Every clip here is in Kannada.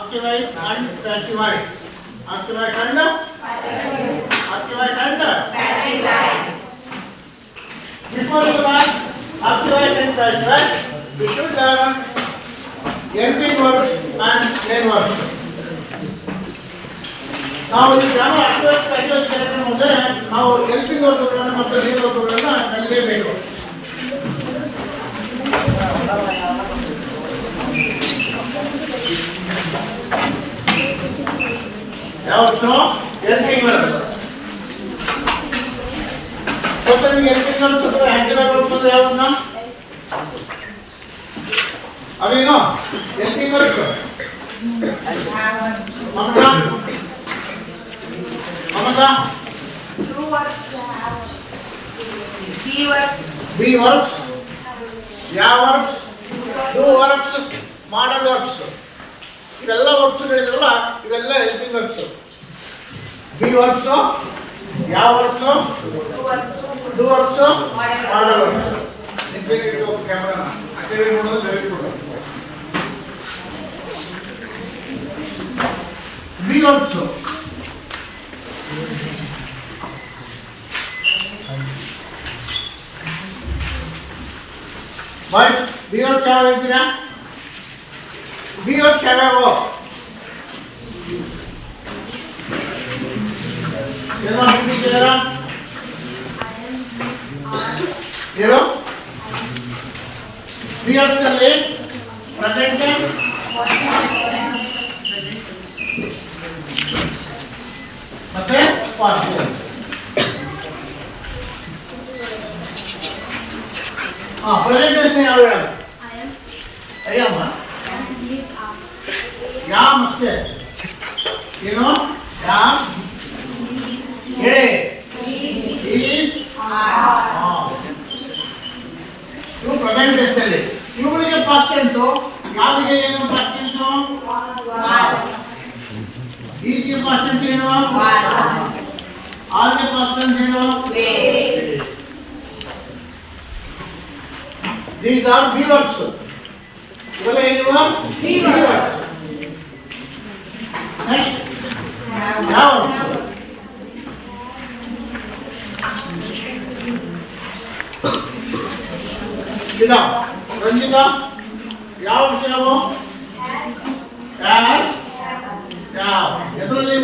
activize and passivize. Activize and passivize. Before you learn activize and passivize, you should learn helping verbs and main verbs. ನಾವು ಈ ಗ್ರಾಮರ್ activize passivize ಕಲಿಯೋದ್ರ ಮುಂದೆ ನಾವು helping verbಗಳನ್ನು ಮತ್ತು main verbಗಳನ್ನು ಕಲಿಯಬೇಕು. ಯಾವುದು helping verbs. ನಿಮಗೆ helping verbs ಅಥವಾ auxiliary verbs ಅಂದ್ರೆ ಯಾವನ್ನ ಅವೇನು helping verbs Mamata do verbs be verbs ಯಾವ verbs do verbs modal verbs ಇವೆಲ್ಲ verbs ಗಳಿರಲ್ಲ ಇವೆಲ್ಲ helping verbs be verbs ಯಾವ verbs do verbs modal verbs ನಿಮಗೆ ಇದು ಕ್ಯಾಮೆರಾ ಅಕಡೆ ನೋಡೋದು ದಯವಿಟ್ಟು be verbs boys be verbs ಯಾವ ಹೇಳ್ತೀರಾ be verbs ಯಾವ್ಯಾವು ಏನು ಹೇಳ್ತೀರಾ ಹೇಳು be verbs ಅಲ್ಲಿ ಪ್ರೆಸೆಂಟ್ ಮತ್ತೆ ಪಾಸ್ಟ್ ಪ್ರೆಸೆಂಟ್ ಟೆನ್ಸ್ ಯಾವ ಹೇಳೋದು ಅಯ್ಯಮ್ಮ ಯಾಮ್ ಅಷ್ಟೇ ಏನು ಯಾಮ್ ಏ ಈಸ್ ಇವು ಪ್ರೆಸೆಂಟ್ ಟೆನ್ಸ್ ಅಲ್ಲಿ ಇವುಗಳಿಗೆ ಪಾಸ್ಟ್ ಟೆನ್ಸ್ ಯಾವ್ದಿಗೆ ಏನು ಪಾಸ್ಟ್ ಟೆನ್ಸ್ ಈಸ್ಗೆ ಪಾಸ್ಟ್ ಟೆನ್ಸ್ ಏನು ಆರ್ಗೆ ಪಾಸ್ಟ್ ಟೆನ್ಸ್ ಏನು These are be verbs. ಇವೆಲ್ಲ ಏನು be verbs. Next. Now. ಗಿಡ ರಂಜಿತ ಯಾವ ವಿಷಯವು as ಯಾವ ಎದರಲ್ಲಿ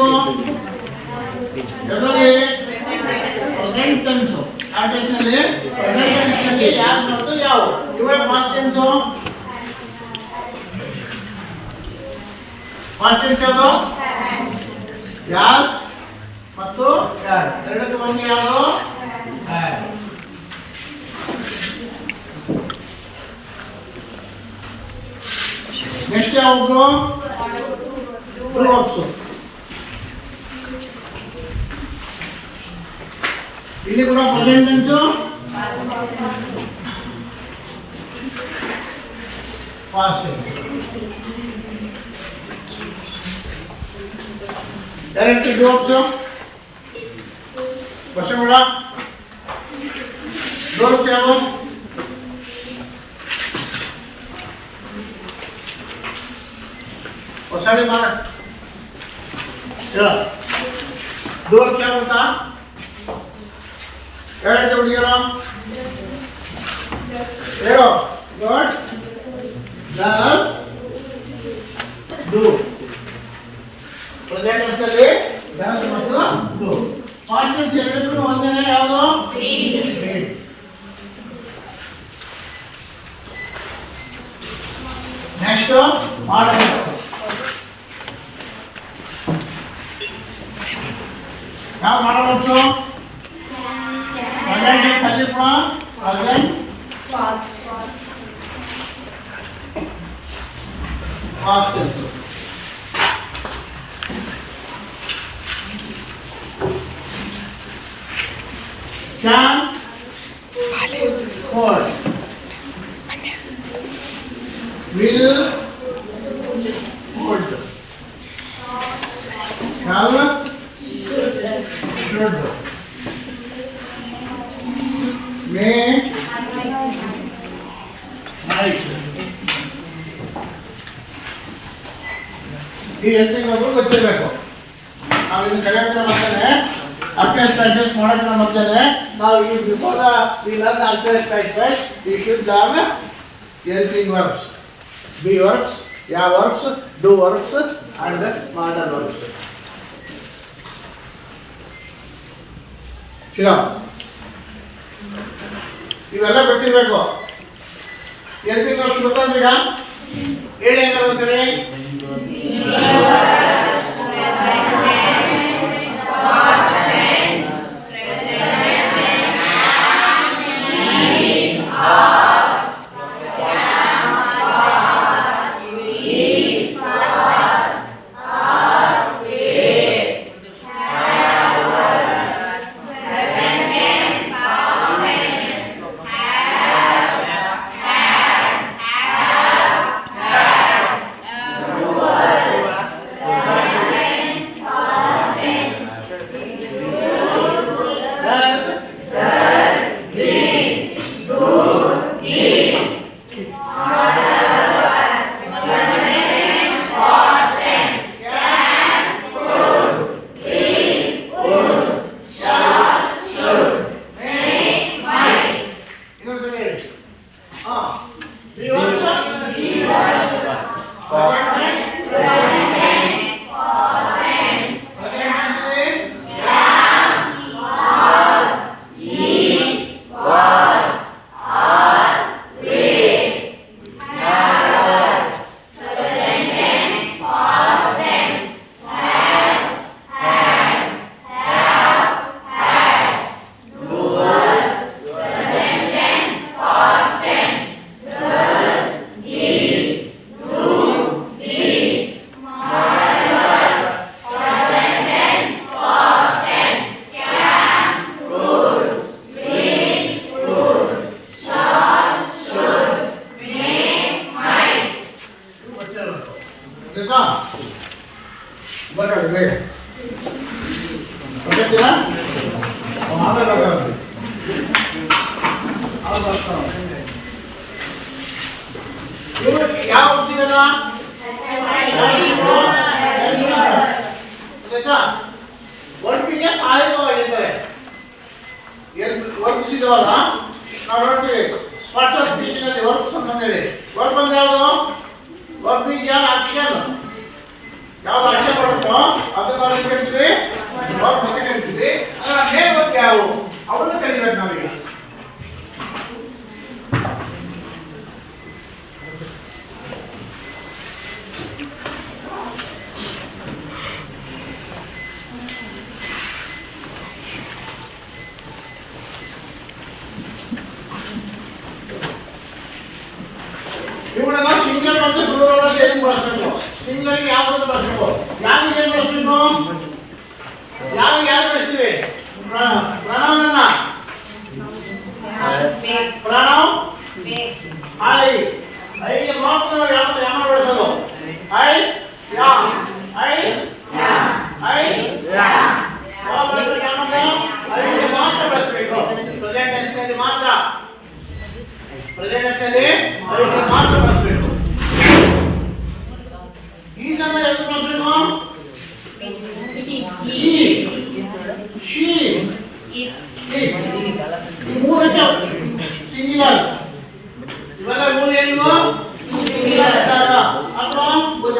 ಪ್ರೆಸೆಂಟ್ ಟೆನ್ಸ್ ಆ ಟೆನ್ಸ್ನಲ್ಲಿ ಪ್ರೆಸೆಂಟ್ ಟೆನ್ಸ್ನಲ್ಲಿ ಯಾರು ಮತ್ತು ಯಾವ ಇವುಗಳ ಪಾಸ್ಟ್ ಟೆನ್ಸ್ ಯಾವುದು ಯಾಸ್ ಮತ್ತು ಹ್ಯಾಡ್ ಎರಡಕ್ಕೆ ಒಂದು ಯಾವುದು ಹ್ಯಾಡ್ ನೆಕ್ಸ್ಟ್ ಯಾವುದು do verbs ಇಲ್ಲಿ ಕೂಡ present tense past tense direct do verbs question ಕೂಡ do verbs ಯಾವ ಹೊಸಡಿ ಮಾಡ do verbs क्या होता ಹೇಳಕ್ಕೆ ಹುಡುಗಿಯರ ಹೇಳೋ good does do present tense ಅಲ್ಲಿ ಡಸ್ ಮತ್ತು ಡು ಪಾಸ್ಟ್ ಟೆನ್ಸ್ ಎರಡಕ್ಕೂ ಒಂದೇನೇ ಯಾವುದು ಡೀಡ್ ನೆಕ್ಸ್ಟ್ ಮಾಡಬೇಕು ಯಾವ ಮಾಡಬೇಕು ಪ್ರೆಸೆಂಟ್ ಟೆನ್ಸ್ ಅಲ್ಲಿ ಕೂಡ present past tense can hold will hold shall should may might ಈ ಹೆಲ್ಪಿಂಗ್ ವರ್ಬ್ ಗೊತ್ತಿರಬೇಕು. ನಾವು ಇದನ್ನ ಕರೆಯೋದನ್ನ ಮತ್ತೆ ಅಕ್ಟೇಸ್ ಪ್ಯಾಸೇಜ್ ಮಾಡೋದನ್ನ ಮತ್ತೆ ನಾವು ಈ before we learn actives passage we should learn helping verbs, be verbs, yeah verbs, do verbs and modern verbs. Sira ಇವೆಲ್ಲ ಗೊತ್ತಿರಬೇಕು. helping verbs ಗೊತ್ತಾಗ್ತೀರಾ? ಹೇಳಿ ಹೆಂಗಾರ ಒಂದ್ಸರಿ. ವರ್ಕಿಗೆ ಸಹಾಯಕವಾಗಿರ್ತವೆ. ವರ್ಕ್ಸ್ ಇದಾವಲ್ಲ, ನಾವು ನೋಡ್ತೀವಿ ಸ್ಪಾಟ್ಸ್ ಆಫ್ ಸ್ಪೀಚ್ನಲ್ಲಿ ವರ್ಕ್ಸ್ ಅಂತ ಹೇಳಿ. ವರ್ಕ್ ಅಂದ್ರೆ ಯಾವುದು? ವರ್ಕ್ ಈಗ ಯಾರು ಆಕ್ಷನ್, ಯಾವ್ದು ಆಕ್ಷನ್ ಮಾಡುತ್ತೋ ಅದನ್ನ ನಾವು ಕರಿತೀವಿ ವರ್ಕ್ ಅಂತ ಕರಿತೀವಿ. ಮೇನ್ ವರ್ಕ್ ಯಾವುವು ಅವನ್ನ ಕಲಿಬೇಕು ನಾವೀಗ. ಇವುಗಳನ್ನ ಸಿಂಗಲ್ ಮತ್ತು ಪ್ಲೂರಲ್ ಏನು ಬಳಸಬೇಕು? ಸಿಂಗಲ್ಗೆ ಯಾವ್ದು ಬಳಸಬೇಕು? ಯಾರಿಗೆ ಏನು ಬಳಸಬೇಕು? ಯಾರು ಬಳಸ್ತೀವಿ? ಪ್ರಣವನ್ನ ಪ್ರಣವ್ ಐಗೆ ಮಾತ್ರ ಯಾವ್ದು ಯಾಮ ಬಳಸೋದು? ಐ ಯಾ ಐಗೆ ಮಾತ್ರ ಬಳಸಬೇಕು. ಪ್ರೆಸೆಂಟ್ ಟೆನ್ಸ್ನಲ್ಲಿ ಮಾತ್ರ, ಪ್ರೆಸೆಂಟ್ ಟೆನ್ಸ್ನಲ್ಲಿ ಐಗೆ ಮಾತ್ರ ಬಳಸಬೇಕು. ಈಸನ್ನ ಎಷ್ಟು ಬಳಸಬೇಕು? ಶಿ ಈ ಮೂರಕ್ಕೆ ಸಿಂಗ್ಯುಲರ್. ಇವೆಲ್ಲ ಮೂರು ಏನಿವು? ಸಿಂಗ್ಯುಲರ್ ಇದ್ದಾಗ ಅಥವಾ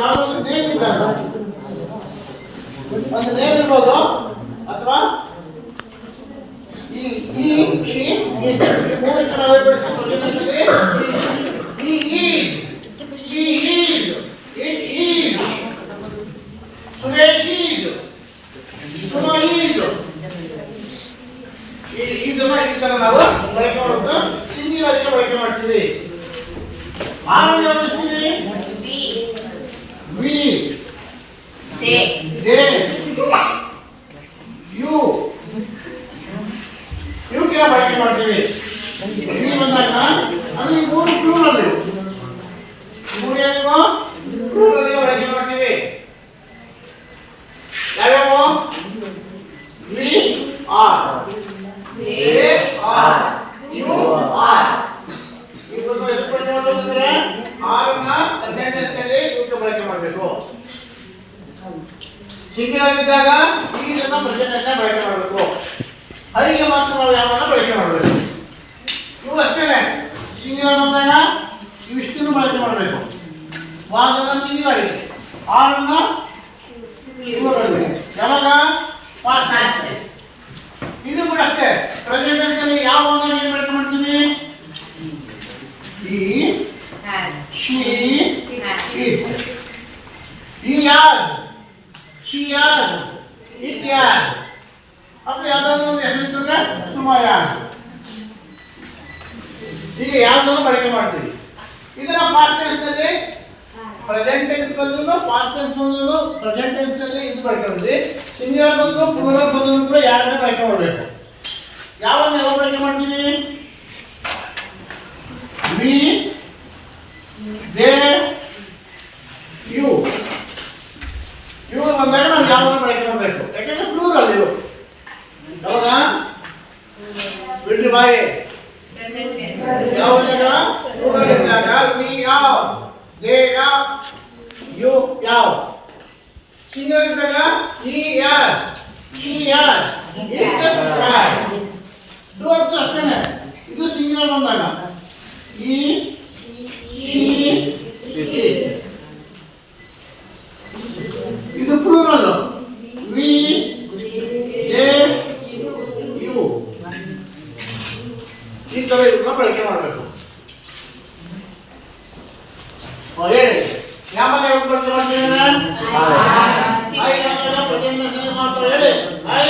ಯಾವುದಾದ್ರೂ ನೇಮ್ ಇದ್ದಾಗ, ಒಂದು ನೇಮ್ ಇರ್ಬೋದು ಅಥವಾ ಈ ಶಿ ಈ ಮೂರಕ್ಕೆ ನಾವು ಬಳಸ್ತೀವಿ. she is, it is, Suresh is, Suma is. ಇದನ್ನ ಈ ತರ ನಾವು ಬಳಕೆ ಮಾಡೋದು ಸಿಂಗ್ಯುಲರ್ಗೆ ಬಳಕೆ ಮಾಡ್ತೀವಿ. ಆರನೇ ಬಳಸ್ತೀವಿ ವಿ, ದೇ, ಯು, ಇವಕ್ಕೆಲ್ಲ ಬಳಕೆ ಮಾಡ್ತೀವಿ. ವಿ ಬಂದಾಗ ಅಂದ್ರೆ ಈ ಮೂರು ಪ್ಲೂರಲ್, ಮೂರು ಏನಿಗೋ ಪ್ಲೂರಲ್ಗೆ ಬಳಕೆ ಮಾಡ್ತೀವಿ. ಯಾವ್ಯಾವ? We are, they are, you are. ಇವತ್ತು ಎಷ್ಟು ಬಳಕೆ ಮಾಡಬೇಕಂದ್ರೆ ಆರನ್ನ ಅಟೆಂಡೆನ್ಸ್ ನಲ್ಲಿ ಇವಕ್ಕೆ ಬಳಕೆ ಮಾಡಬೇಕು. ಸಿಂಗ್ಯುಲರ್ ಇದ್ದಾಗ ಈಗನ್ನ ಪ್ರೆಸೆಂಟ್ ಅನ್ನ ಬಳಕೆ ಮಾಡಬೇಕು. ಐಗೆ ಮಾತ್ರ ನಾವು ಯಾವನ್ನ ಬಳಕೆ ಮಾಡಬೇಕು. ಇವು ಅಷ್ಟೇನೆ. ಸಿಂಗ್ಯುಲರ್ ಬಂದಾಗ ಇವಿಷ್ಟನ್ನು ಬಳಕೆ ಮಾಡಬೇಕು. ವಾದನ ಸಿಂಗ್ಯುಲರ್ ಇದೆ. ಆರನ್ನ ಯಾವಾಗ ಪಾಸ್ಟ್ ಆಗ್ತದೆ. ಇದು ಕೂಡ ಅಷ್ಟೇ. ಪ್ರೆಸೆಂಟ್ ಅಲ್ಲಿ ಯಾವ ಒಂದನ್ನು ಏನು ಬಳಕೆ ಮಾಡ್ತೀವಿ? ಈ she it. He has, she has, it has. ಅప్పుడు ಯಾವುದಾದ್ರು ಒಂದು ಹೆಸರು ಇದ್ದರೆ ಸುಮಾಯ. ಹೀಗೆ ಯಾವುದನ್ನು ಬಳಕೆ ಮಾಡ್ತೀವಿ. ಇದನ್ನ ಪಾಸ್ಟ್ ಟೆನ್ಸ್ನಲ್ಲಿ ಪ್ರೆಸೆಂಟ್ ಟೆನ್ಸ್ ಬದಲು ಪಾಸ್ಟ್ ಟೆನ್ಸ್ ಬದಲು ಪ್ರೆಸೆಂಟ್ ಟೆನ್ಸ್ನಲ್ಲಿ ಇದು ಬಳಕೆ ಮಾಡ್ತೀವಿ. ಸಿಂಗ್ಯುಲರ್ ಬದಲು ಪ್ಲೂರಲ್ ಬದಲು ಕೂಡ ಎರಡನ್ನೇ ಬಳಕೆ ಮಾಡಬೇಕು. ಯಾವನ್ನ ಯಾವ ಬಳಕೆ ಮಾಡ್ತೀವಿ? we, they, you. ಇವು ಬಂದಾಗ ನಾವು ಯಾವನ್ನ ಬಳಕೆ ಮಾಡಬೇಕು? ಯಾಕಂದ್ರೆ ಪ್ಲೂರಲ್ ಇವು. ಹೌದಾ? ಬಿಡ್ರಿ ಬಾಯಿ. ಯಾವ ಪ್ಲೂರಲ್ ಇದ್ದಾಗ we ಯಾವ, they ಯಾವ, you ಯಾವ. ಸಿಂಗ್ಯುಲರ್ ಇದ್ದಾಗ he has, she has, it has. ಇದು ಅರ್ಥ ಅಷ್ಟೇನೆ. ಇದು ಸಿಂಗ್ಯುಲರ್ ಬಂದಾಗ he, she, it. ಇದು ಪ್ಲೂರಲ್ we, they, you. ಈ ತರ ಇದನ್ನ ಬಳಕೆ ಮಾಡಬೇಕು. ಹೇಳಿ ಯಾವಾಗ ಬಳಕೆ ಮಾಡ್ತೀರಾ? ಐ ಅನ್ನೋದನ್ನ ಪ್ರೆಸೆಂಟ್ ಮಾತ್ರ ಹೇಳಿ. ಐ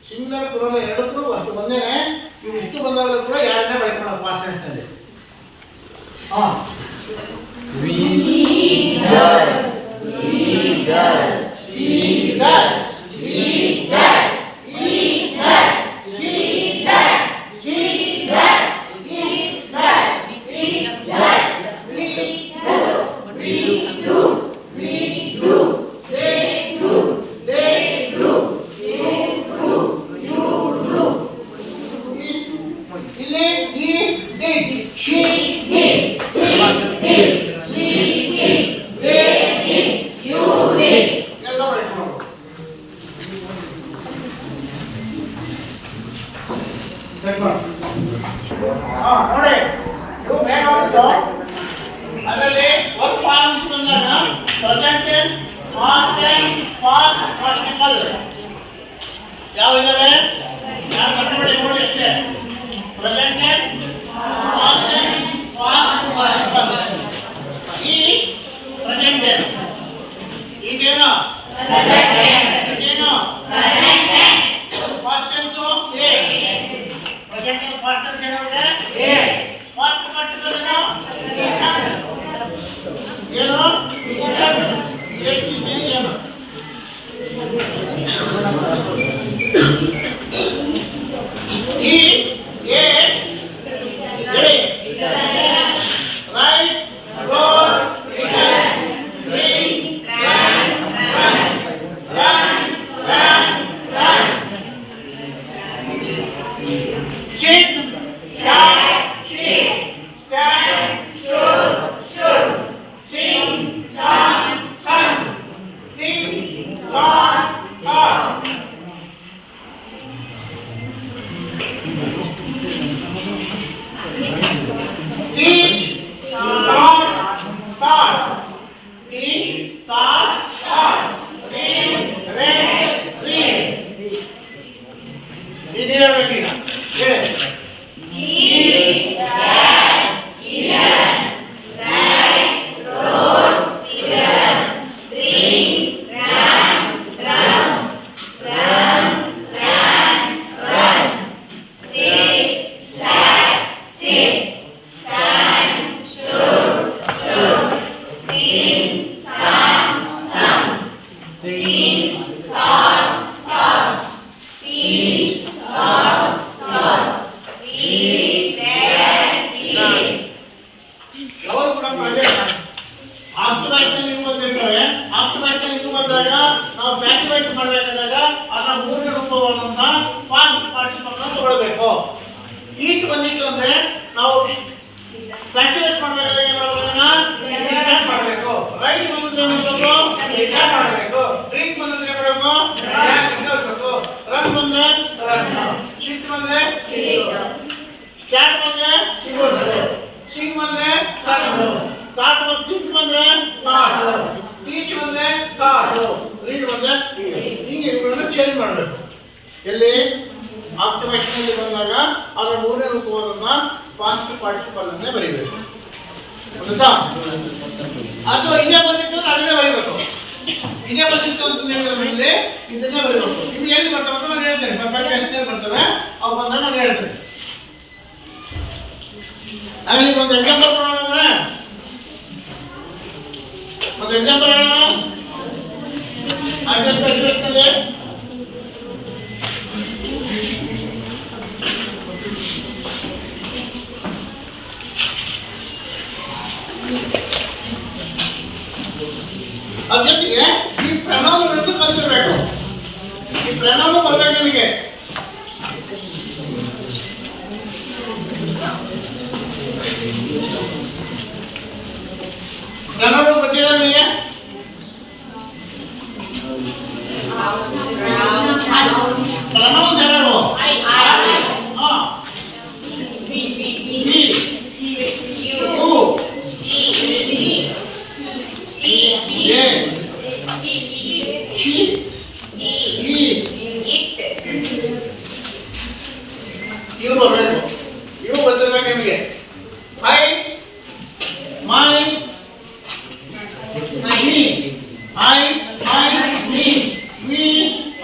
ಸಿಂಗ್ಯುಲರ್ ಪ್ಲೂರಲ್ ಎರಡಕ್ಕೂ ಅಷ್ಟು ಒಂದೇನೆ. ಇವು ಇಷ್ಟು ಬಂದಾಗಲೂ ಕೂಡ ಎರಡನೇ ಬಳಕೆ ಮಾಡೋದು ಪಾಸ್ಟ್ ಟೆನ್ಸ್ ನಲ್ಲಿ. We does, he does, he does, he does, he does, she does, she does, he does, he does, we do, we do, we do, they do, they do, you do, you do. ಇಲ್ಲಿ he did, she did, he did, we did, they did, you did. ಎಲ್ಲ ಬಳಕೆ ಮಾಡೋದು. ನೋಡಿ ಇವು ಮೇನ್ ಆಲ್ಸೋ. ಅದರಲ್ಲಿ ವರ್ಕ್ ಫಾರ್ಮ್ಸ್ ಬಂದಾಗ present tense, past tense, past participle ಯಾವ ಇದಾವೆ? ಯಾರು ಕಂಡುಬಿಡಿ ನೋಡಿ ಅಷ್ಟೇ. Present tense, past tense, past participle. ಈ ಪ್ರೆಸೆಂಟ್ ಟೆನ್ಸ್ ಈಗೇನು ಈಗೇನು ಪಾಸ್ಟ್ ಟೆನ್ಸ್ ಎ. ಪ್ರೆಸೆಂಟ್ ಟೆನ್ಸ್ ಪಾಸ್ಟ್ ಟೆನ್ಸ್ ಏನಾಗುತ್ತೆ? ಎ. ಪಾಸ್ಟ್ ಪಾರ್ಟಿಸಿಪಲ್ ಏನು? ಏನು? ಏನು? ಈ ಎ ಹೇಳಿ. Write, roll, return, drink, run, run, run, run, run. ಶಿಟ್ ಬರ್ಬೇಕೀಗ ಹೇಳಿ ಯಾವಾಗ ಕೂಡ ಆಪ್ತವಾಕ್ಯ ನೀವು ಬಂದಿರ್ತವೆ. ಆಪ್ತವಾಕ್ಯ ನೀವು ಬಂದಾಗ ನಾವು ಪ್ಯಾಸಿವೈಸ್ ಮಾಡಬೇಕಾದಾಗ ಅದರ ಮೂರನೇ ರೂಪವನ್ನ ಪಾಸ್ಟ್ ಪಾರ್ಟಿಸಿಪಲ್ ಅನ್ನು ತಗೊಳ್ಬೇಕು. ಈಟ್ ಬಂದಿತ್ತು ಅಂದ್ರೆ ನಾವು ಪ್ಯಾಸಿವೈಸ್ ಮಾಡಬೇಕಾದಾಗ ಏನು ಮಾಡಬೇಕು? ರೈಟ್ ಬಂದ್ರೆ ಏನು ಮಾಡಬೇಕು? ಡ್ರಿಂಕ್ ಬಂದ್ರೆ ಏನು ಮಾಡಬೇಕು? ರನ್ ಬಂದ್ರೆ ಶಿಫ್ಟ್ ಬಂದ್ರೆ ಸ್ಟ್ಯಾಟ್ ಬಂದ್ರೆ ಸಿಂಗ್ ಬಂದ್ರೆ ಸಣ್ಣ, ಕಾಟ್ ಬಂದ್ರೆ ಟೀಚ್ ಬಂದ್ರೆ ಕಾಟು, ರೀಡ್ ಬಂದ್ರೆ ಹೀಗೆ ಇವುಗಳನ್ನು ಚೇಂಜ್ ಮಾಡಬೇಕು. ಎಲ್ಲಿ ಆಪ್ಟಿಮೇಷನ್ ಬಂದಾಗ ಅದರ ಮೂರನೇ ರೂಪವನ್ನ ಪಾಸ್ಟ್ ಪಾರ್ಟಿಸಿಪಲ್ ಅನ್ನೇ ಬರೀಬೇಕು. ಗೊತ್ತಾ? ಅಥವಾ ಇದೇ ಬಂದಿತ್ತು ಅದನ್ನೇ ಬರೀಬೇಕು. ಇದೇ ಬಂದಿತ್ತು ಅಂತ ಹೇಳಿದ್ರೆ ಇದನ್ನೇ ಬರೀಬೇಕು. ಇದು ಎಲ್ಲಿ ಬರ್ತವೆ ಅಂತ ನಾನು ಹೇಳ್ತೇನೆ. ಪರ್ಫೆಕ್ಟ್ ಎಲ್ಲಿ ಬರ್ತವೆ ಅವು ಬಂದ್ರೆ ನಾನು ಹೇಳ್ತೇನೆ. ಆಮೇಲೆ ಒಂದು ಎಕ್ಸಾಂಪಲ್ ಕೊಡೋಣ ಅಂದ್ರೆ ಒಂದು ಎಕ್ಸಾಂಪಲ್ ಹೇಳೋಣ. ಸ್ಪೆಸಿಫಿಕ್ನಲ್ಲಿ ಅದ್ರ ಜೊತೆಗೆ ಈ ಪ್ರಣವಗಳನ್ನು ಕಲ್ತಿರ್ಬೇಕು. ಈ ಪ್ರಣವ ಬರ್ಬೇಕು ನಿಮಗೆ. ಪ್ರಣವ ಗೊತ್ತಿಲ್ಲ ನಿಮಗೆ? ಪ್ರಣವ ಯಾವ್ಯಾವು? ಇವು ಬರಬೇಕು. ಇವು ಗೊತ್ತಿರ್ಬೇಕು ನಿಮಗೆ. I my I, me, we,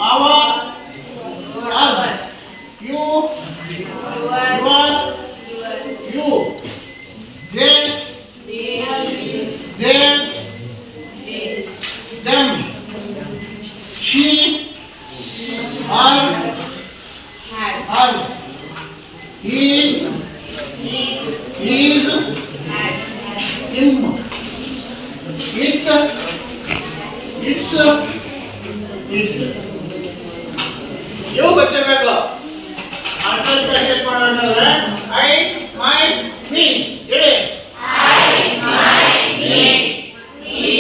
our, us, you, your, you, they, their, them, she, her, he, his, him, it, it's it. ಇವು ಗೊತ್ತಿರಬೇಕು. ಅರ್ಥಸ್ ಪ್ಯಾಸೇಜ್ ಮಾಡಬೇಕಾದ್ರೆ ಐ ಮೈ ಮೀ ಹೇಳಿ. I my me we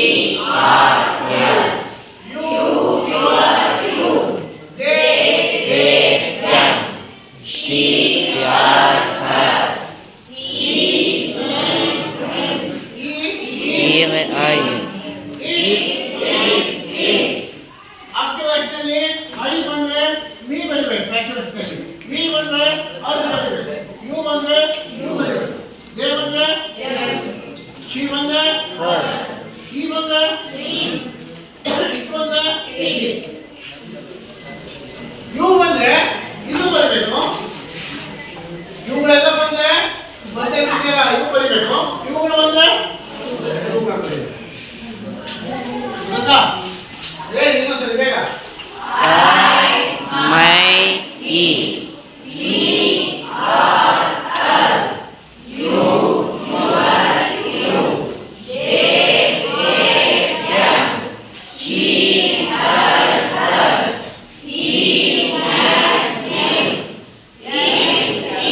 are us you are you they them she her he him I I ಬಂದ್ರೆ ಮೀ ಬರಬೇಕು. ಮೀ ಬಂದ್ರೆ ಅಸ್ ಬರಬೇಕು. ಯು ಬಂದ್ರೆ ಯು ಬರಬೇಕು. ದೇ ಬಂದ್ರೆ ಶಿ ಬಂದ್ರೆ ಈ ಬಂದ್ರೆ ಇಟ್ ಬಂದ್ರೆ ಯು ಬಂದ್ರೆ ಇದು ಬರಬೇಕು. ಇವುಗಳೆಲ್ಲ ಬಂದ್ರೆ ಬಂದೇ ಬಿಟ್ಟಿಲ್ಲ ಇವು ಬರಬೇಕು. ಇವುಗಳು ಬಂದ್ರೆ ಇವು ಬರಬೇಕು. ಗೊತ್ತಾ? ಹೇಳಿ ಇನ್ನೊಂದ್ಸರಿ ಬೇಗ. My we are us you are you they them she her he him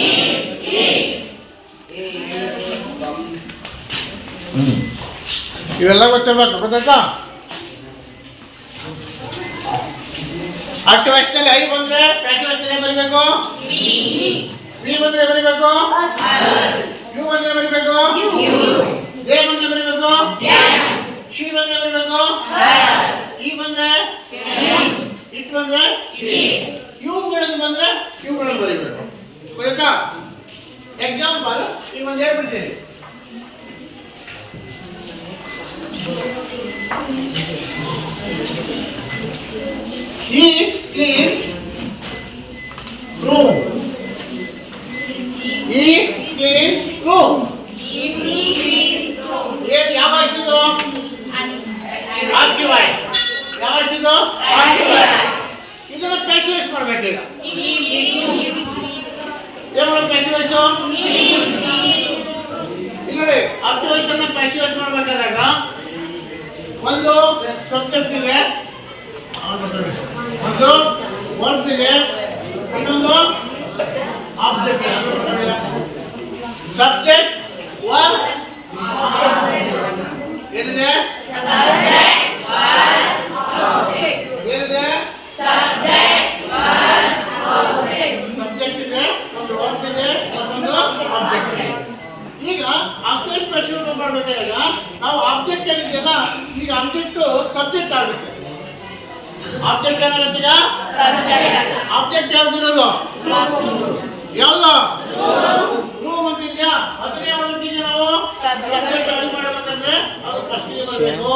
is it. ಇವೆಲ್ಲ ಗೊತ್ತಿರಬೇಕು. ಗೊತ್ತಾಯ್ತಾ? ಆಕ್ಟಿವ್ ವಾಯ್ಸ್ನಲ್ಲಿ ಐ ಬಂದ್ರೆ ಪ್ಯಾಸಿವ್ ವಾಯ್ಸ್ನಲ್ಲಿ ಬರೀಬೇಕು. ವಿ ಬಂದ್ರೆ ಬರೀಬೇಕು. ಯು ಬಂದ್ರೆ ಬರೀಬೇಕು. ದೇ ಬಂದ್ರೆ ಬರೀಬೇಕು. ಶಿ ಬಂದ್ರೆ ಬರೀಬೇಕು. ಈ ಬಂದ್ರೆ ಇಟ್ ಬಂದ್ರೆ ಯು ಇವುಗಳನ್ನು ಬಂದ್ರೆ ಇವುಗಳನ್ನು ಬರೀಬೇಕು. ಗೊತ್ತಾ? ಎಕ್ಸಾಂಪಲ್ ಈಗ ಒಂದು ಹೇಳ್ಬಿಡ್ತೀನಿ. He cleans room. He cleans room. ಏನು ಯಾವ ವಾಯ್ಸ್ ಇದು? Active voice. ಯಾವ ವಾಯ್ಸ್ ಇದು? Active voice. ಇದನ್ನ ಪ್ಯಾಸಿವೈಸ್ ಮಾಡ್ಬೇಕೀಗ. ಏನು ಮಾಡೋದು ಪ್ಯಾಸಿವೈಸ್? ನೋಡಿ ಆಕ್ಟಿವ್ ವಾಯ್ಸ್ ಅನ್ನ ಪ್ಯಾಸಿವೈಸ್ ಮಾಡ್ಬೇಕಾದಾಗ ಒಂದು ಸಬ್ಜೆಕ್ಟ್ ಇದೆ, ಒಂದು ವರ್ಬ್ ಇದೆ, ಇನ್ನೊಂದು ಆಬ್ಜೆಕ್ಟ್ ಇದೆ. ಸಬ್ಜೆಕ್ಟ್ ವರ್ಬ್ ಏನಿದೆ? ಏನಿದೆ? ಸಬ್ಜೆಕ್ಟ್ ಇದೆ, ಒಂದು ವರ್ಬ್ ಇದೆ, ಮತ್ತೊಂದು ಆಬ್ಜೆಕ್ಟ್ ಇದೆ. ಈಗ ಆಬ್ಜೆಕ್ಟ್ ಸ್ಪೆಷಲ್ ಮಾಡಬೇಕಾದಾಗ ನಾವು ಆಬ್ಜೆಕ್ಟ್ ಏನಿದೆಯಲ್ಲ, ಈಗ ಆಬ್ಜೆಕ್ಟ್ ಸಬ್ಜೆಕ್ಟ್ ಆಗುತ್ತೆ. ಆಬ್ಜೆಕ್ಟ್ ಏನಾಗುತ್ತೆ? ಈಗ ಆಬ್ಜೆಕ್ಟ್ ಯಾವ್ದಿರೋದು? ಯಾವ್ದು? ರೂಮ್ ಅಂತ ಇದೆಯಾ? ಅದನ್ನೇ ಮಾಡ್ಬಿಟ್ಟಿದ್ಯಾ ನಾವು. ಸಬ್ಜೆಕ್ಟ್ ಆಗಿ ಮಾಡ್ಬೇಕಂದ್ರೆ ಅದು ಫಸ್ಟ್ ಬರಬೇಕು.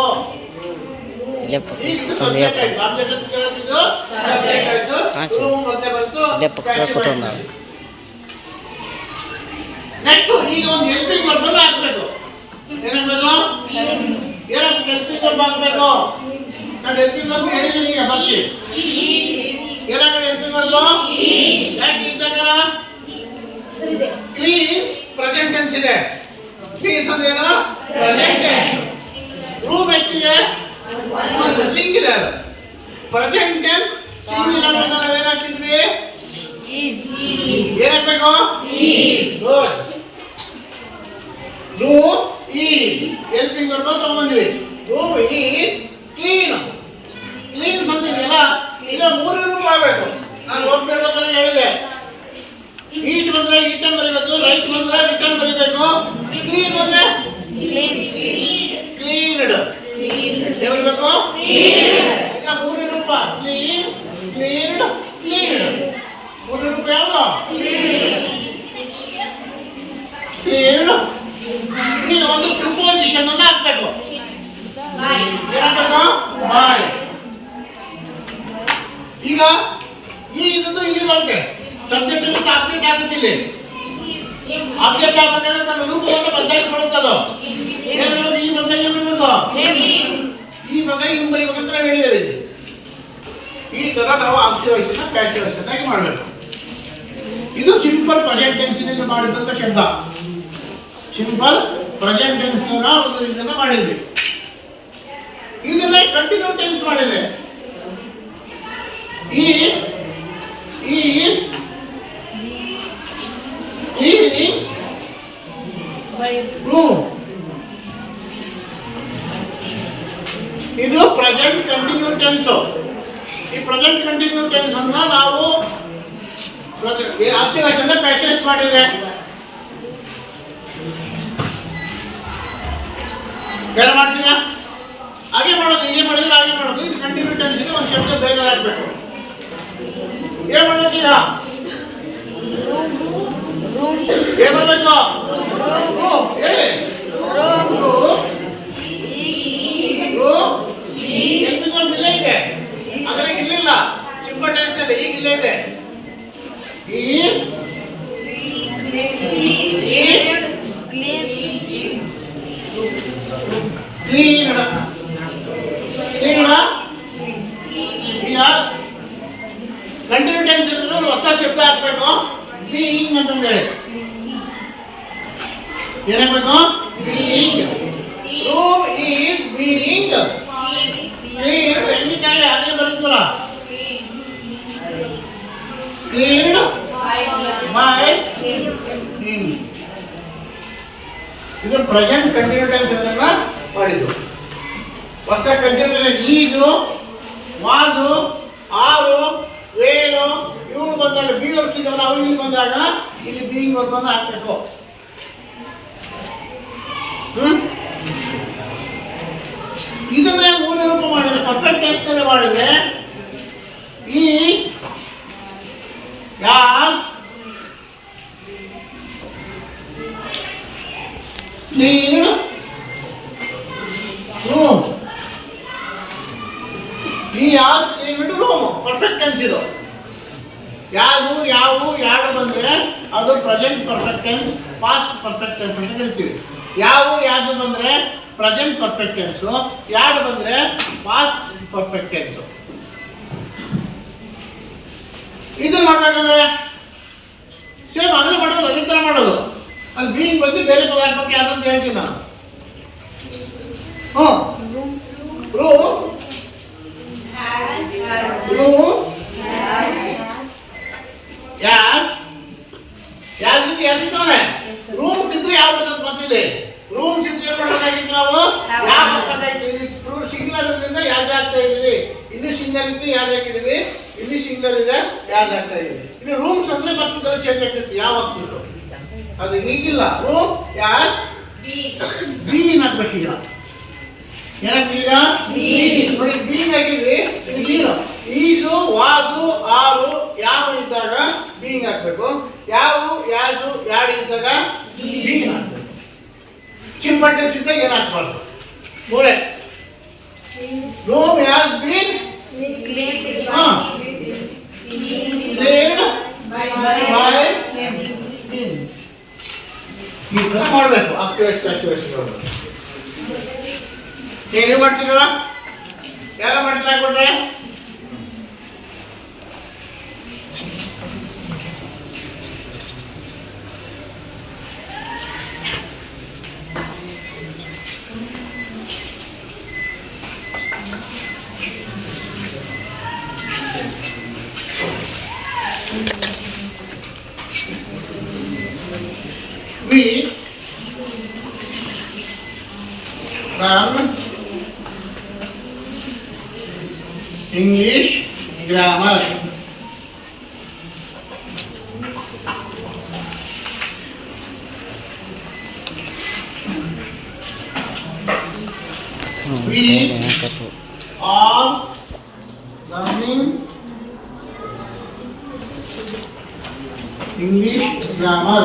ಈಗ ಇದು ಸಬ್ಜೆಕ್ಟ್ ಆಯ್ತು. ಆಬ್ಜೆಕ್ಟ್ ಅಂತ ಕೇಳೋದಿದ್ದು ಸಬ್ಜೆಕ್ಟ್ ಆಯ್ತು. ರೂಮ್ ಮತ್ತೆ ಬಂತು. ನೆಕ್ಸ್ಟ್ ಈಗ ಒಂದು ಹೆಲ್ಪಿಂಗ್ ವರ್ಬ್ ಅನ್ನು ಹಾಕ್ಬೇಕು. ಏನಾಗಬೇಕು? ಏನಕ್ಕೆ ಹೆಲ್ಪಿಂಗ್ ವರ್ಬ್ ಹಾಕ್ಬೇಕು? ನಾನು ಹೆಲ್ಪಿಂಗ್ ವರ್ಬ್ ಹೇಳಿದ್ದೀನಿ ಈಗ ಬರ್ಸಿ. ಏನಾಗಲಿ ಹೆಲ್ಪಿಂಗ್ ವರ್ಬ್? ಯಾಕೆ ಇದ್ದಾಗ ಕ್ಲೀನ್ಸ್ ಪ್ರೆಸೆಂಟ್ ಟೆನ್ಸ್ ಇದೆ. ಕ್ಲೀನ್ಸ್ ಅಂದ್ರೆ ಏನು? Present tense. ರೂಮ್ ಎಷ್ಟಿದೆ? ಒಂದು ಸಿಂಗ್ಯುಲರ್. ಪ್ರೆಸೆಂಟ್ ಟೆನ್ಸ್ ಸಿಂಗ್ಯುಲರ್ ಅಂತ ನಾವು ಏನು ಹಾಕ್ತಿದ್ವಿ? ಏನಾಗಬೇಕು? Good. Room is helping verb ತಗೊಂಡ್ವಿ. Room is clean. ಕ್ಲೀನ್ಸ್ ಅಂತ ಇದೆಯಲ್ಲ, ಈಗ ಮೂರು ರೂಮ್ ಆಗಬೇಕು. ನಾನು ಹೋಗ್ಬೇಕಂದ್ರೆ ಹೇಳಿದೆ, ಈಟ್ ಬಂದ್ರೆ ಈಟನ್ ಬರೀಬೇಕು, ರೈಟ್ ಬಂದ್ರೆ ರಿಟರ್ನ್ ಬರೀಬೇಕು, ಕ್ಲೀನ್ ಬಂದ್ರೆ ಕ್ಲೀನ್ಡ್ ಬರಬೇಕು. ಈಗ ಮೂರು ರೂಪ ಕ್ಲೀನ್, ಕ್ಲೀನ್ಡ್, ಕ್ಲೀನ್ಡ್. ಮೂರು ರೂಪ ಯಾವುದು? ಕ್ಲೀನ್ಡ್. ಈಗ ಒಂದು ಪ್ರಿಪೋಸಿಷನ್ ಅನ್ನು ಹಾಕ್ಬೇಕು. ಏನಾಗಬೇಕು? ಬಾಯ್. ಈಗ ಈ ಇದನ್ನು ಇಲ್ಲಿ ಬರುತ್ತೆ. ಸಬ್ಜೆಕ್ಟ್ ಇಂದ ಆಬ್ಜೆಕ್ಟ್ ಆಗುತ್ತೆ. ಇಲ್ಲಿ ಆಬ್ಜೆಕ್ಟ್ ಆಗಬೇಕಾದ್ರೆ ನನ್ನ ರೂಪವನ್ನು ಬದಲಾಯಿಸಿಕೊಳ್ಳುತ್ತದು. ಏನಾದರೂ ಈ ಬಂದ ಏನು ಬರಬೇಕು? ಈ ಬಂದ ಇವು ಬರೀಬೇಕಂತ ನಾವು ಹೇಳಿದ್ದೇವೆ. ಈ ತರ ನಾವು ಆಕ್ಟಿವ್ ವಾಯ್ಸ್ ಅನ್ನ ಪ್ಯಾಸಿವ್ ವಾಯ್ಸ್ ಆಗಿ ಮಾಡಬೇಕು. ಇದು ಸಿಂಪಲ್ ಪ್ರೆಸೆಂಟ್ ಟೆನ್ಸ್ ನಿಂದ ಮಾಡಿದಂತ ಶಬ್ದ. ಸಿಂಪಲ್ ಪ್ರೆಸೆಂಟ್ ಟೆನ್ಸ್ ಒಂದು ಇದನ್ನ ಮಾಡಿದ್ವಿ. ಇದನ್ನ ಕಂಟಿನ್ಯೂ ಟೆನ್ಸ್ ಮಾಡಿದೆ. ಈ cleaning room. ಇದು ಪ್ರೆಸೆಂಟ್ ಕಂಟಿನ್ಯೂ ಟೆನ್ಸ್. ಈ ಪ್ರೆಸೆಂಟ್ ಕಂಟಿನ್ಯೂ ಟೆನ್ಸ್ ಅನ್ನ ನಾವು ಆಕ್ಟಿವ್ ವಾಯ್ಸ್ ಅನ್ನ ಪ್ಯಾಸಿವ್ ಮಾಡಿದ್ರೆ ಬೇರೆ ಮಾಡ್ತೀರಾ? ಹಾಗೆ ಮಾಡೋದು, ಹೀಗೆ ಮಾಡಿದ್ರೆ ಹಾಗೆ ಮಾಡೋದು. ಇದು ಕಂಟಿನ್ಯೂ ಟೆನ್ಸ್ ಗೆ ಒಂದು ಶಬ್ದ ಬೇಗ ಹಾಕ್ಬೇಕು. ಏನ್ ಮಾಡ್ಬೇಕೀಗ? ಏನ್ ಮಾಡ್ಬೇಕು? ಹೇಳಿ. ಇಲ್ಲೇ ಇದೆ, ಅದ್ರಾಗ ಇಲ್ಲಿಲ್ಲ. ಸಿಂಪಲ್ ಟೆನ್ಸ್ ಅಲ್ಲಿ ಈಗ ಇಲ್ಲೇ ಇದೆ. ಈಗ ಕಂಟಿನ್ಯೂ ಟೆನ್ಸ್ ಇರೋದು ಹೊಸ ಶಬ್ದ ಹಾಕ್ಬೇಕು. ಬೀಯಿಂಗ್ ಅಂತಂದ್ರೆ ಏನಾಗಬೇಕು? Being. Room is being cleaned. ಎಂದಿಕಾಯಿ ಅದೇ ಬರುತ್ತಲ್ಲ, ಕ್ಲೀನ್ಡ್ ಬೈ ಹಿಮ್. ಇದು ಪ್ರೆಸೆಂಟ್ ಕಂಟಿನ್ಯೂ ಟೆನ್ಸ್ ಅನ್ನ ಮಾಡಿದ್ದು. ಹೊಸ ಕಂಟಿನ್ಯೂ ಈಜು, ವಾಜು, ಆರು, ವೇರು ಇವು ಬಂದಾಗ ಬಿ ವರ್ಬ್ಸ್ ಇದಾವಲ್ಲ, ಅವ್ರು ಇಲ್ಲಿ ಬಂದಾಗ ಇಲ್ಲಿ ಬೀಯಿಂಗ್ ವರ್ಬ್ ಅನ್ನು ಹಾಕ್ಬೇಕು. ಇದನ್ನೇ ಮೂಲ ರೂಪ ಮಾಡಿದ್ರೆ, ಪರ್ಫೆಕ್ಟ್ ಟೆನ್ಸ್ ನಲ್ಲಿ ಮಾಡಿದ್ರೆ he has clean room. He has clean room perfect tense ಇದು. ಯಾವುದು ಯಾವು ಯಾರು ಬಂದರೆ ಅದು present perfect tense, past perfect tense ಅಂತ ಕರಿತೀವಿ. ಯಾವು ಯಾವುದು ಬಂದರೆ ಪ್ರೆಸೆಂಟ್ ಪರ್ಫೆಕ್ಟ್ ಟೆನ್ಸು, ಯಾರು ಬಂದರೆ ಪಾಸ್ಟ್ ಪರ್ಫೆಕ್ಟ್ ಟೆನ್ಸು. ಇದನ್ನು ಮಾಡಬೇಕಂದ್ರೆ ಸೇಮ್ ಅದನ್ನು ಮಾಡೋದು, ಅದೇ ಥರ ಮಾಡೋದು. ಅಲ್ಲಿ ಬೀಯಿಂಗ್ ಬಗ್ಗೆ ಬೇರೆ ಪದ ಹಾಕ್ಬೇಕು ಯಾವ್ದಂತ ಹೇಳ್ತೀನಿ ನಾನು. ಹ್ಞೂ ರೂಮ್ ಯಾಸ್ ಯಾವ್ದು ಯಾವ್ದಿದ್ದಾನೆ ರೂಮ್ಸ್ ಇದ್ರೆ ಯಾವ ಅಂತ ಬರ್ತಿದೆ. ರೂಮ್ಸ್ ಇದ್ರೆ ಏನು ಮಾಡಬೇಕಾಗಿತ್ತು ನಾವು ಯಾವ ಹಾಕಬೇಕಾಗಿತ್ತು. ಸಿಂಗಲ್ ಇರೋದ್ರಿಂದ ಯಾವ್ದು ಹಾಕ್ತಾ ಇದೀವಿ, ಇಲ್ಲಿ ಸಿಂಗಲ್ ಇದ್ದು ಯಾವ್ದು ಹಾಕಿದೀವಿ, ಇಲ್ಲಿ ಸಿಂಗಲ್ ಇದೆ ಯಾವ್ದು ಹಾಕ್ತಾ ಇದೀವಿ. ಇಲ್ಲಿ ರೂಮ್ಸ್ ಅಂದ್ರೆ ಬರ್ತಿದ್ದಲ್ಲ ಚೇಂಜ್ ಆಗ್ತಿತ್ತು, ಯಾವ ಆಗ್ತಿತ್ತು ಅದು ಈಗಿಲ್ಲ. ರೂಮ್ ಯಾಸ್ ಬಿ ಹಾಕ್ಬೇಕೀಗ. ಏನಾಗ್ತೀಗ ನೋಡಿ ಬೀಂಗ್ ಹಾಕಿದ್ರಿ, ಇದು ಬೀನು. ಈಜು ವಾಜು ಆರು ಯಾವ ಇದ್ದಾಗ ಬೀಂಗ್ ಹಾಕ್ಬೇಕು, ಯಾವ ಯಾಜು ಯಾಡಿ ಇದ್ದಾಗ ಬೀಂಗ್ ಹಾಕ್ಬೇಕು. ಚಿಂಪಟೆನ್ಸ್ ಇದ್ದಾಗ ಏನು ಹಾಕ್ಬಾರ್ದು. ಮೂರೇ room has been cleaned by ಈ ಥರ ಮಾಡಬೇಕು. ಆಕ್ಟಿವ್ ಎಕ್ಸ್ಪ್ರೆಷನ್ ನೀವು ಮಾಡ್ತೀರಲ್ಲ, ಯಾರು ಮಾಡ್ತೀರಾ ಕೊಟ್ರೆ we from English grammar. We are learning English grammar.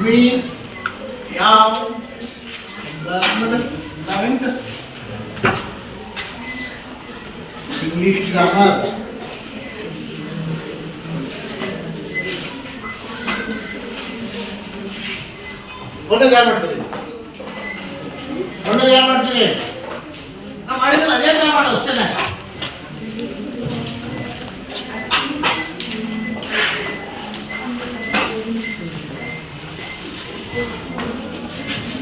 We have learned English grammar. ಒಂದೇ ಯಾರು ಮಾಡ್ತೀರಿ, ಒಂದೇ ಯಾರು ಮಾಡ್ತೀರಿ, ನಾವು ಮಾಡಿದ್ರೆ ಅದೇ ಥರ ಮಾಡೋದು ಅಷ್ಟೇ.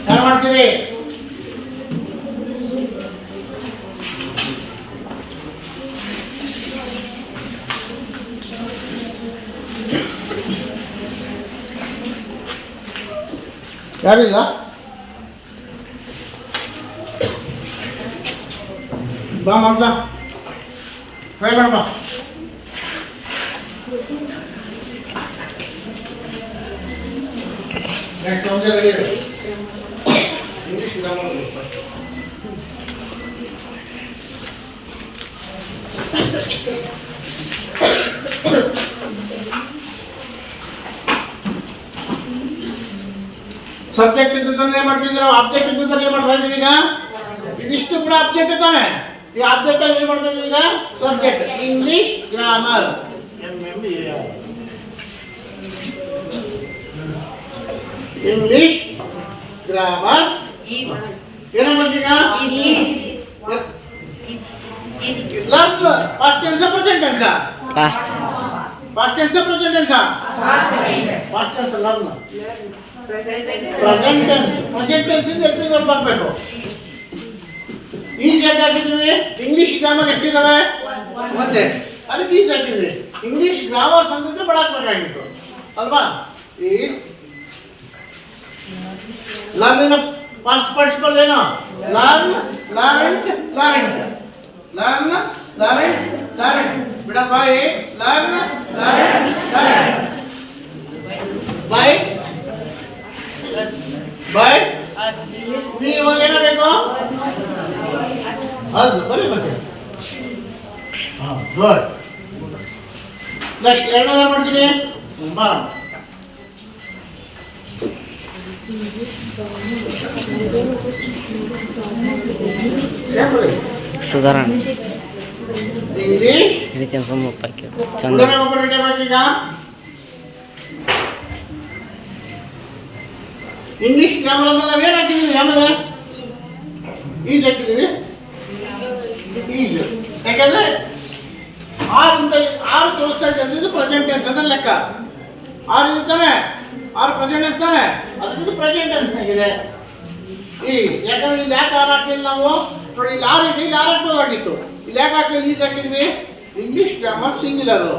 ಯಾರು ಮಾಡ್ತೀರಿ, ಯಾರಿಲ್ಲ ಬಾ ಮಾಡ್ತಾ ಟ್ರೈ ಮಾಡಪ್ಪ. ನೆಕ್ಸ್ಟ್ ಒಂದೇ ರೆಡಿ ಇಂಗ್ಲೀಷ್ ಗ್ರಾಮರ್ ಸಬ್ಜೆಕ್ಟ್ ಇದ್ದದನ್ನೇ ಮಾಡ್ತಿದ್ದೀವಿ ನಾವು, ಆಬ್ಜೆಕ್ಟ್ ಇದ್ದದನ್ನೇ ಮಾಡ್ತಾ ಇದ್ದೀವಿ. ಈಗ ಇದಿಷ್ಟು ಕೂಡ ಆಬ್ಜೆಕ್ಟ್ ತಾನೆ. ಈ ಆಬ್ಜೆಕ್ಟ್ ಅಲ್ಲಿ ಏನು ಮಾಡ್ತಾ ಇದ್ದೀವಿ ಈಗ, subject English grammar English grammar ಏನೋ ಮಾಡ್ತೀಗ learn past tense present tense past tense present tense past tense learn present tense present tense ಇಂದ ಎಲ್ಲಿ ಬರ್ಬೇಕು. ಈಜ್ ಯಾಕೆ ಹಾಕಿದ್ದೀವಿ, ಇಂಗ್ಲಿಷ್ ಗ್ರಾಮರ್ ಎಷ್ಟಿದ್ದಾವೆ ಒಂದೇ, ಅದಕ್ಕೆ ಈಜ್ ಹಾಕಿದ್ವಿ. ಇಂಗ್ಲಿಷ್ ಗ್ರಾಮರ್ಸ್ ಅಂತಿದ್ರೆ ಬಳಾಕ್ಬೇಕಾಗಿತ್ತು ಅಲ್ವಾ. ಈಜ್ ಲರ್ನಿನ ಫಸ್ಟ್ ಪಾರ್ಟಿಸಿಪಲ್ ಏನು, learn learned learned learn learned learned ಬಿಡ ಬಾಯಿ learn learned learned by by us. We ಇವಾಗ ಏನಾಗಬೇಕು ಅಸ್ ಬರೀ ಮತ್ತೆ ಹಾಂ ಗುಡ್ ನೆಕ್ಸ್ಟ್ ಎರಡನೇ ಮಾಡ್ತೀನಿ ಬರೋಣ ಸುಧಾರಣ ಇಂಗ್ಲಿಷ್ ಹಿಡಿತೀನಿ ಸುಮ್ಮ ಉಪ್ಪಕ್ಕೆ ಚಂದ ಹುಡುಗರ ಒಬ್ಬರು ಹಿಡಿಬೇಕೀಗ ಇಂಗ್ಲಿಷ್ ಗ್ರಾಮರ್ ಆಮೇಲೆ ನಾವೇನು ಹಾಕಿದ್ದೀವಿ ಆಮೇಲೆ ಈಜ್ ಹಾಕಿದ್ದೀವಿ ಈಜ್ ಯಾಕಂದ್ರೆ ಆರು ತೋರಿಸ್ತಾ ಇದೆ ಅಂದ್ರೆ ಇದು ಪ್ರೆಸೆಂಟ್ ಟೆನ್ಸ್ ಅಂತ ಲೆಕ್ಕ ಆರು ಇದು ತಾನೆ ಆರು ಪ್ರೆಸೆಂಟ್ ಟೆನ್ಸ್ ತಾನೆ ಅದಕ್ಕೆ ಇದು ಪ್ರೆಸೆಂಟ್ ಟೆನ್ಸ್ ಆಗಿದೆ ಈ ಯಾಕಂದ್ರೆ ಇಲ್ಲಿ ಯಾಕೆ ಆರು ಹಾಕಲಿಲ್ಲ ನಾವು ನೋಡಿ ಇಲ್ಲಿ ಆರು ಇದೆ ಇಲ್ಲಿ ಆರು ಹಾಕ್ಬೋದಾಗಿತ್ತು ಇಲ್ಲಿ ಯಾಕೆ ಹಾಕಲಿಲ್ಲ ಈಜ್ ಹಾಕಿದ್ವಿ ಇಂಗ್ಲಿಷ್ ಗ್ರಾಮರ್ ಸಿಂಗ್ಯುಲರು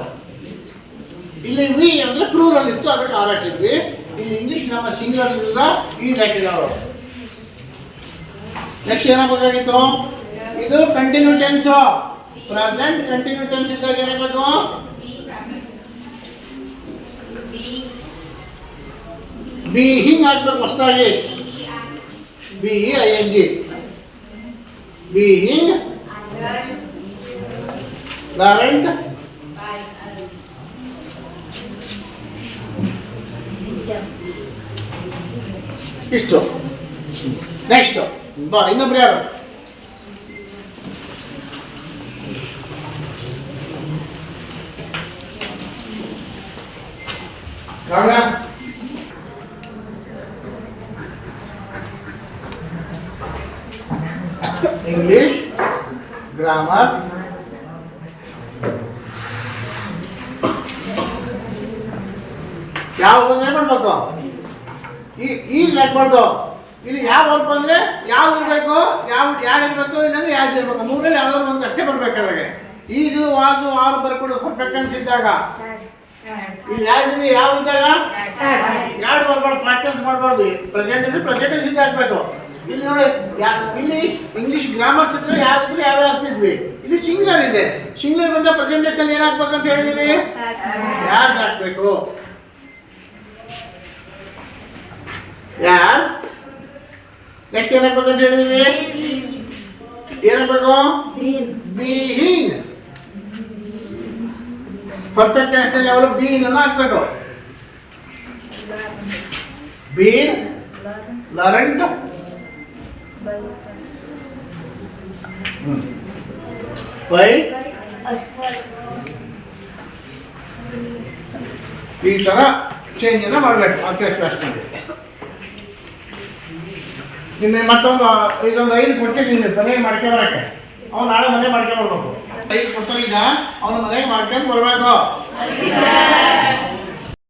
ಇಲ್ಲಿ ವಿ ಅಂದರೆ ಪ್ಲೂರಲ್ ಇತ್ತು ಅದಕ್ಕೆ ಆರು ಹಾಕಿದ್ವಿ ಇಲ್ಲಿ ಇಂಗ್ಲಿಷ್ ಗ್ರಾಮರ್ ಸಿಂಗ್ಯುಲರ್ ಇರೋದ ಈಜ್ ಹಾಕಿದವರು ನೆಕ್ಸ್ಟ್ ಏನಾಗಬೇಕಾಗಿತ್ತು ಇದು continue tense present continue tense ಇದ್ದಾಗ ಏನಾಗಬೇಕು ಬಿ ಹಿಂಗ್ ಹಾಕ್ಬೇಕು ಹೊಸದಾಗಿ B I N G B ಹಿಂಗ್ ಲಾರೆಂಟ್ ಇಷ್ಟು ನೆಕ್ಸ್ಟ್ ಬಾ ಇನ್ನೊಬ್ರು ಯಾರು ಕಾವ್ಯ ಇಂಗ್ಲಿಷ್ ಗ್ರಾಮರ್ ಯಾವ ಬಂದ್ರೆ ಮಾಡ್ಬೇಕು ಈಗ ಹಾಕ್ಬಾರ್ದು ಇಲ್ಲಿ ಯಾವ ವರ್ಕ್ ಬಂದ್ರೆ ಯಾವ ಇರಬೇಕು ಯಾವ ಇರಬೇಕು ಇಲ್ಲಾಂದ್ರೆ ಯಾವ್ದು ಇರಬೇಕು ಮೂರಲ್ಲಿ ಯಾವ್ದಾದ್ರು ಒಂದು ಅಷ್ಟೇ ಬರ್ಬೇಕು ಅದ್ರಾಗೆ ಈಜು ವಾಜು ಆರು ಬರ್ಕೊಡು ಪರ್ಫೆಕ್ಟೆನ್ಸ್ ಇದ್ದಾಗ ಇಲ್ಲಿ ಯಾವ್ದಿದೆ ಯಾವ ಇದ್ದಾಗ ಎರಡು ಬರ್ಬಾರ್ದು ಪ್ರಾಕ್ಟೀಸ್ ಮಾಡಬಾರ್ದು ಪ್ರೆಸೆಂಟೆನ್ಸ್ ಇದ್ದ ಹಾಕ್ಬೇಕು ಇಲ್ಲಿ ನೋಡಿ ಇಲ್ಲಿ ಇಂಗ್ಲಿಷ್ ಗ್ರಾಮರ್ ಚಿತ್ರ ಯಾವಿದ್ರೆ ಯಾವ್ಯಾವ ಹಾಕ್ತಿದ್ವಿ ಇಲ್ಲಿ ಸಿಂಗ್ಲರ್ ಇದೆ ಸಿಂಗ್ಲರ್ ಬಂದ ಪ್ರೆಸೆಂಟೆನ್ಸ್ ಅಲ್ಲಿ ಏನ್ ಹಾಕ್ಬೇಕಂತ ಹೇಳಿದೀವಿ ಯಾಸ್ ಹಾಕ್ಬೇಕು ಯಾಸ್ ನೆಕ್ಸ್ಟ್ ಏನ್ ಹಾಕ್ಬೇಕಂತ ಹೇಳಿದೀವಿ ಏನ್ ಹಾಕ್ಬೇಕು ಬೀಯಿಂಗ್ ಪರ್ಫೆಕ್ಟ್ ಟೆನ್ಸ್ ಅಲ್ಲಿ ಯಾವಾಗಲೂ ಬೀಯಿಂಗ್ ಅನ್ನು ಹಾಕ್ಬೇಕು ಬೀನ್ ಲರ್ನ್ಡ್ ಬೈ ಈ ತರ ಚೇಂಜ್ ಅನ್ನ ಮಾಡಬೇಕು ಆರ್ಕೆಸ್ಟ್ರೇಷನ್ ನಿನ್ನೆ ಮತ್ತೊಂದು ಇದೊಂದು 5 ಕೊಟ್ಟಿದ್ದೀನಿ ಮನೆಗೆ ಮಾಡ್ಕೊಂಡು ಬರಕ್ಕೆ ಅವ್ನು ನಾಳೆ ಮನೆ ಮಾಡ್ಕೊಂಡು ಬರ್ಬೇಕು 5 ಕೊಟ್ಟೋಗಿದ್ದ ಅವನ ಮನೆಗೆ ಮಾಡ್ಕೊಂಡು ಬರ್ಬೇಕು